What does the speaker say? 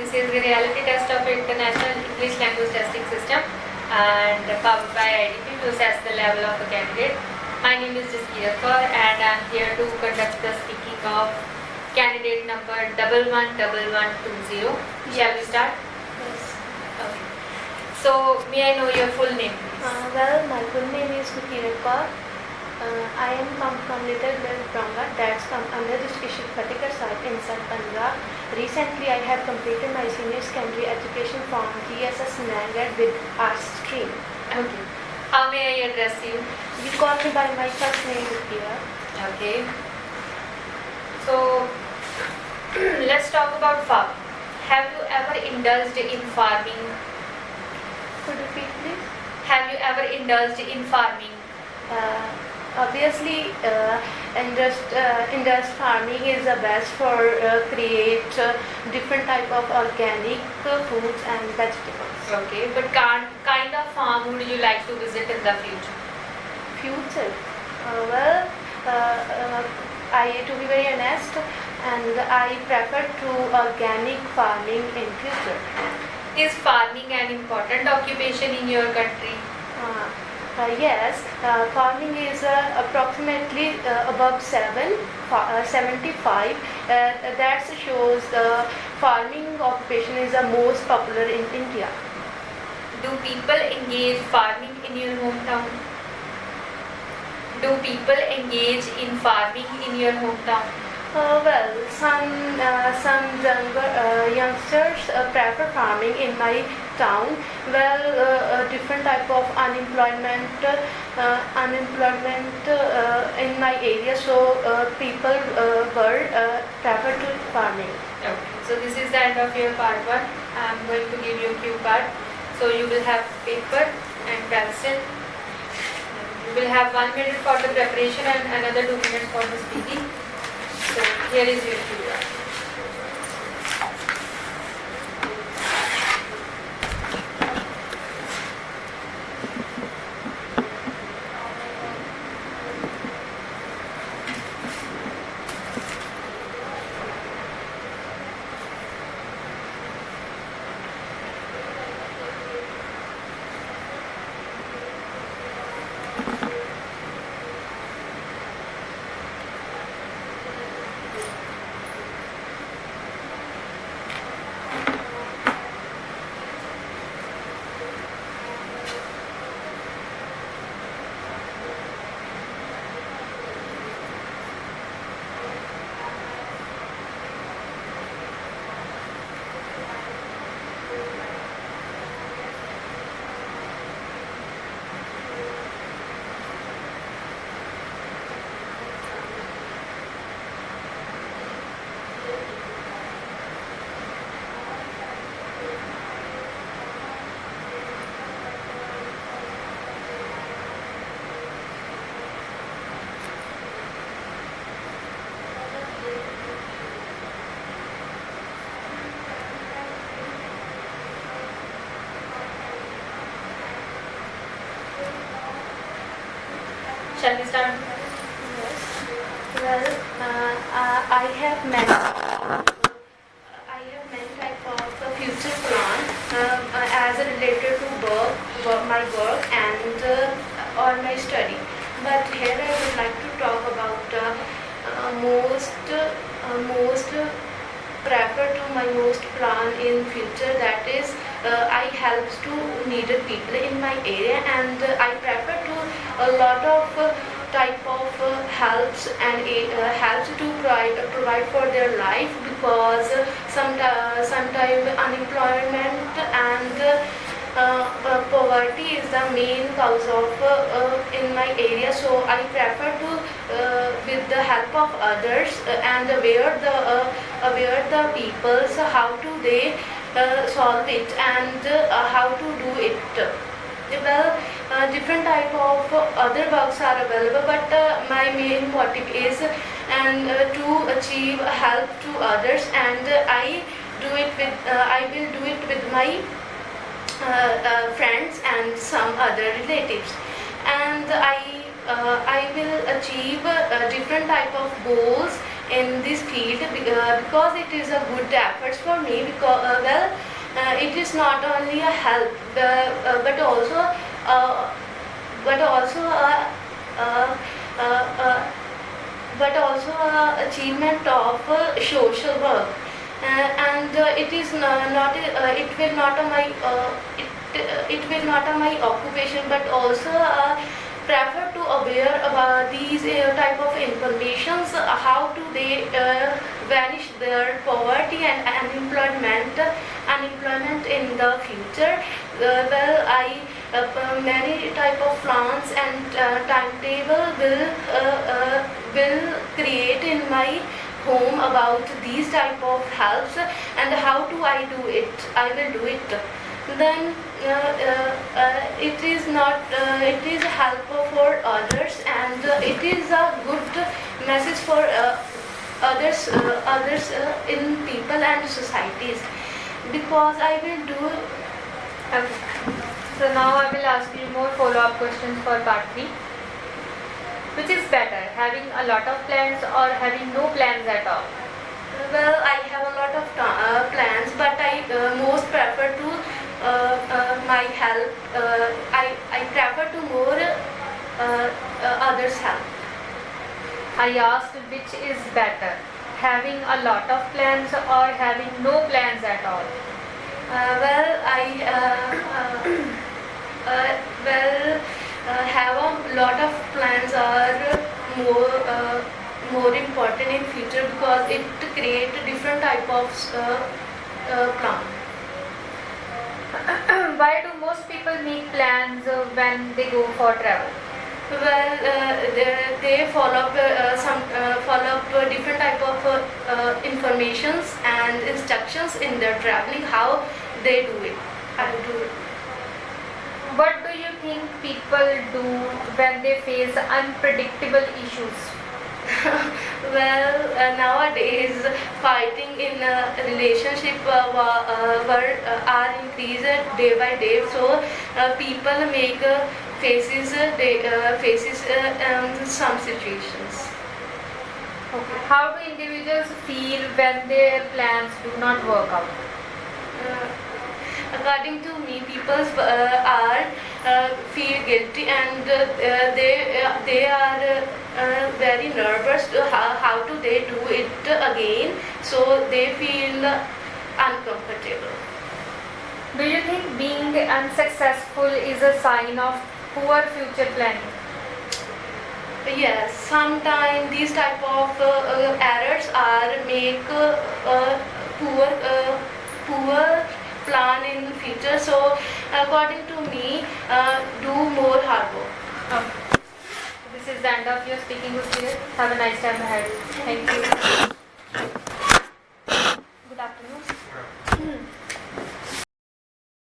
This is the reality test of International English Language Testing System and powered by IDP to assess the level of a candidate. My name is Jasmeer Kaur and I am here to conduct the speaking of candidate number 111120. Shall we start? Yes. Okay. So, may I know your full name? Well, my full name is Kiran Kaur. I am from Little Mill Branga, that's from Andhra district, Fatehgarh side in South Punjab. Recently, I have completed my senior secondary education from GSS Nangar with arts stream. Okay. How may I address you? You call me by my first name, Rukia. Okay. So, let's talk about farming. Have you ever indulged in farming? Could you repeat, please? Have you ever indulged in farming? Obviously, industry farming is the best for create different type of organic foods and vegetables. Okay, but kind of farm would you like to visit in the future? Future, to be very honest, and I prefer to organic farming in future. Is farming an important occupation in your country? Yes, farming is approximately above 75. That shows the farming occupation is the most popular in India. Do people engage farming in your hometown? Do people engage in farming in your hometown? Some younger youngsters prefer farming in my town. Different type of unemployment in my area, so people were prefer to farming. Okay. So this is the end of your part 1. I am going to give you a cue card. So you will have paper and pencil. You will have 1 minute for the preparation and another 2 minutes for the speaking. So here is your cue card. Shall we start? Yes. I have many type of future plan as related to my work and or my study. But here I would like to talk about most prefer to my most plan in future, that is I helps to needed people in my area, and I prefer to a lot of type of helps and helps to provide for their life, because sometimes unemployment and poverty is the main cause of in my area. So I prefer to with the help of others and aware the people, so how to they solve it and how to do it. Different type of other works are available, but my main motive is to achieve help to others, and I will do it with my friends and some other relatives, and I will achieve different type of goals in this field because it is a good effort for me, because it is not only a help but also uh, but also a uh, uh, but also a achievement of social work, and it is not it will not my it will not my occupation, but also prefer to aware about these type of informations, how to they vanish their poverty and unemployment in the future. I many type of plans and timetable will create in my home about these type of helps, and how do I do it. I will do it. Then it is not it is helpful for others, and it is a good message for others in people and societies, because I will do. Okay. So now I will ask you more follow-up questions for part 3. Which is better, having a lot of plans or having no plans at all? Well, I have a lot of plans, but I most prefer to my help. I prefer to more others' help. I asked which is better, having a lot of plans or having no plans at all? Have a lot of plans are more important in future, because it create different type of plan. Why do most people make plans when they go for travel? Well, they follow up different type of informations and instructions in their traveling, how they do it. How to do it. What do you think people do when they face unpredictable issues? Well, nowadays fighting in a relationship are increased day by day. So people make faces some situations. Okay. How do individuals feel when their plans do not work out? According to me, people are feel guilty, and they are very nervous to how do they do it again. So they feel uncomfortable. Do you think being unsuccessful is a sign of poor future planning? Yes, sometimes these type of errors are make poor plan in future. So according to me, do more hard work. Okay. This is the end of your speaking with Kiran. Have a nice time ahead. Thank you.